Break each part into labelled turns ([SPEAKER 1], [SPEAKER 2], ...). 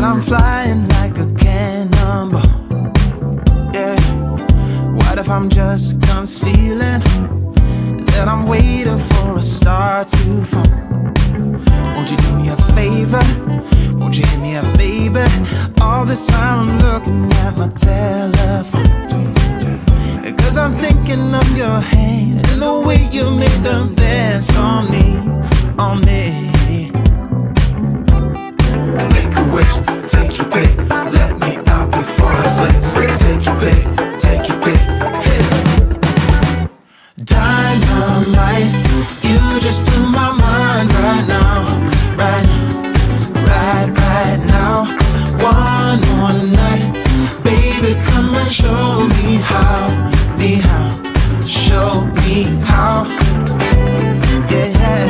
[SPEAKER 1] I'm flying like a cannonball. Yeah. What if I'm just concealing that I'm waiting for a star to fall? Won't you do me a favor? Won't you hit me up, baby? All this time I'm looking at my telephone, cause I'm thinking of your hands and the way you make them dance on me, on me. Make a wish, take your pick, let me out before I sleep. Take your pick, take your pick, hit. Dynamite, you just blew my mind right now, right now, right now. One more night, baby, come and show me how, show me how. Yeah, yeah,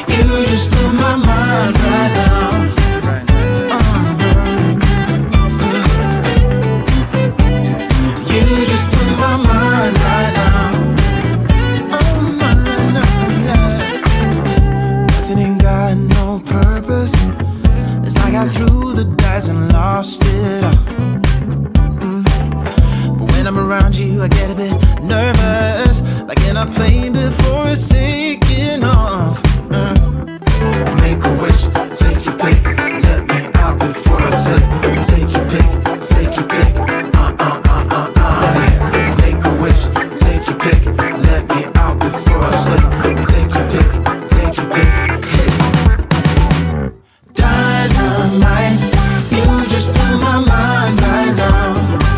[SPEAKER 1] you just blew my mind right now. You just blew my mind right now. Oh, my, yeah. Nothing ain't got no purpose. It's like I threw the dice and lost it all. But when I'm around you, I get a bit nervous, like in a plane before it's taking off. Make a wish, take your pick, let me out before I slip. Take your pick, take your pick. Yeah. Make a wish, take your pick, let me out before I slip. Take your pick, take your pick. Dynamite, you just blew my mind right now,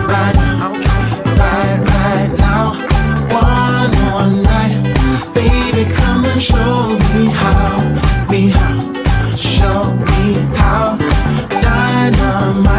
[SPEAKER 1] right now, right now. One more night, baby, come and show me how, show me how. Dynamite.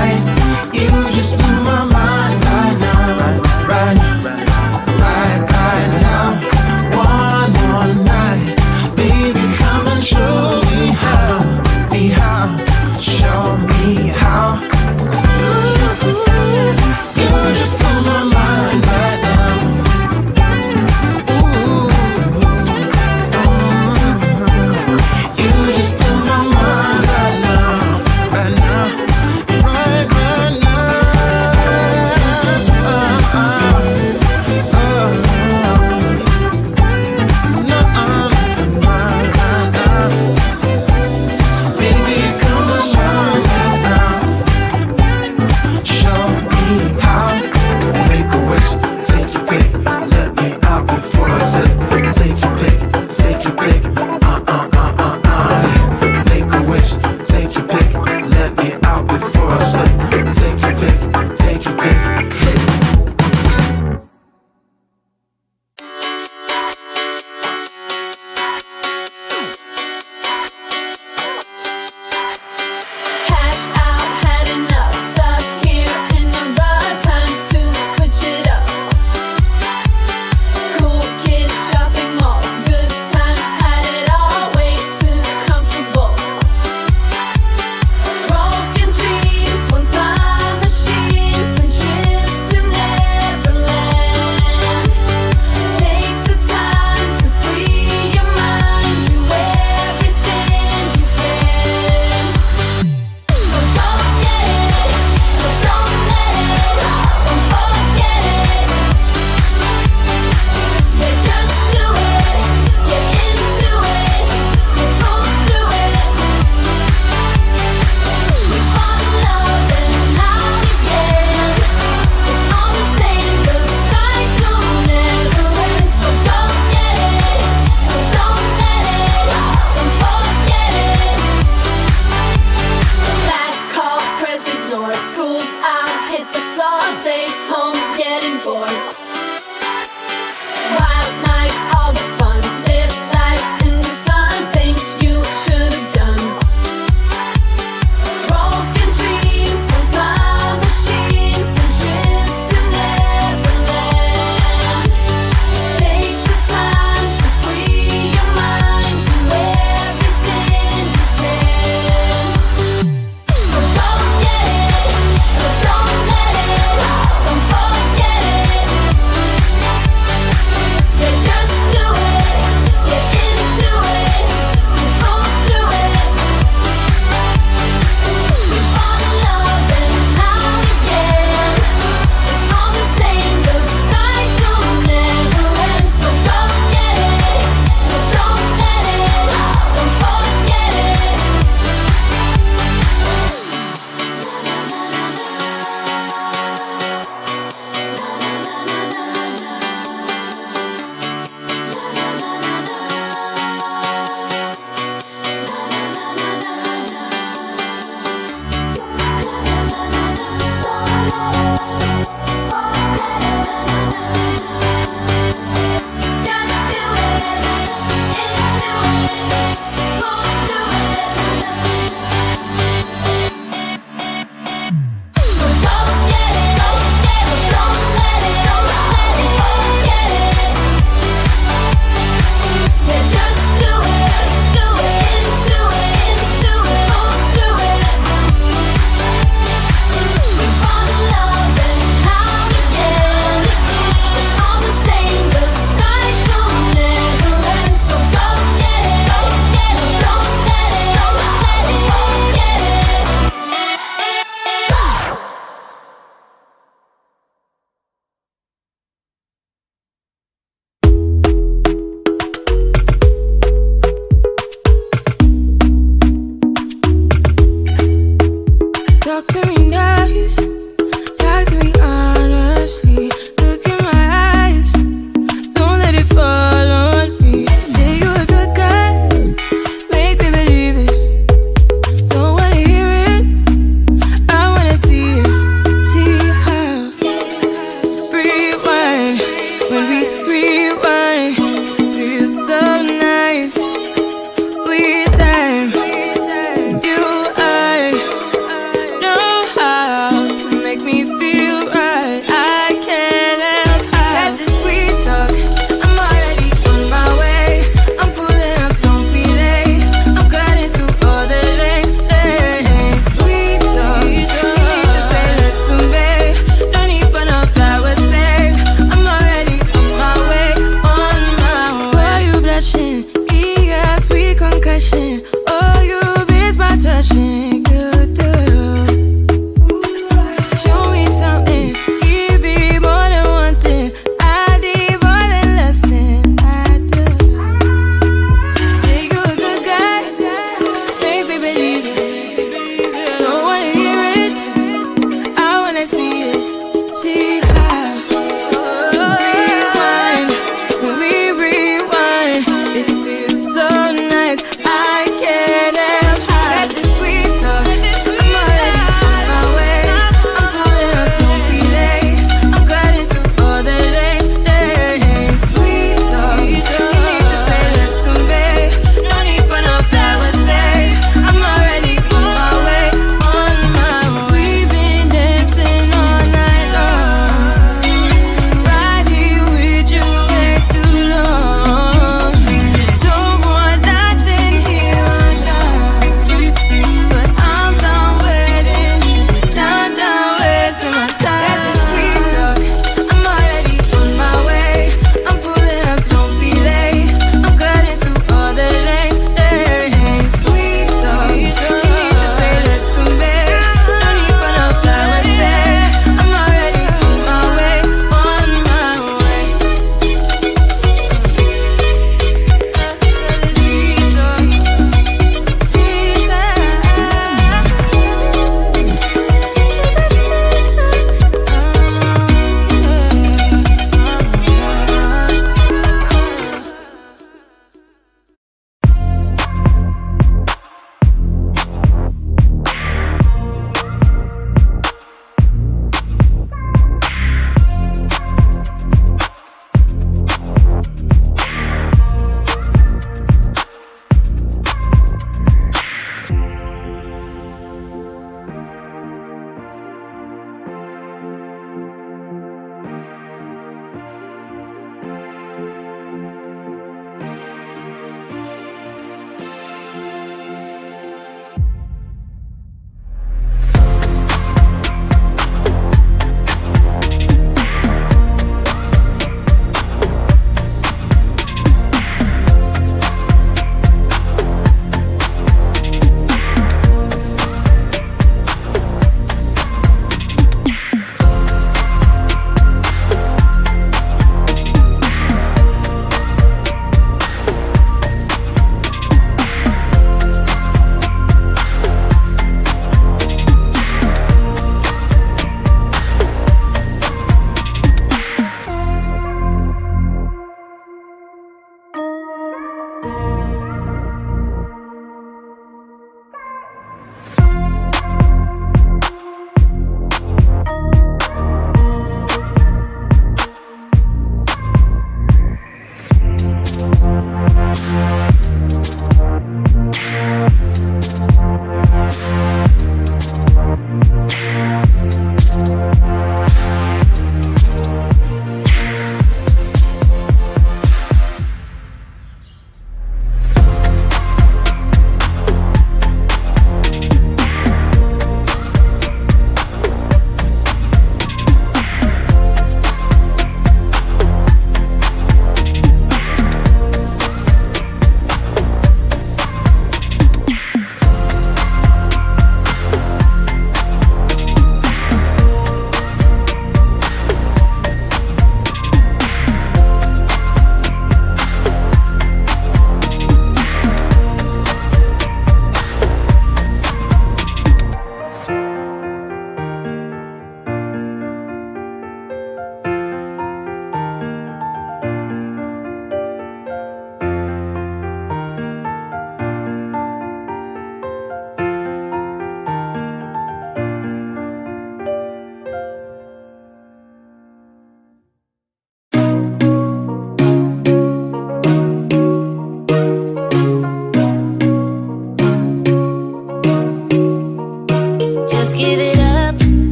[SPEAKER 2] we know.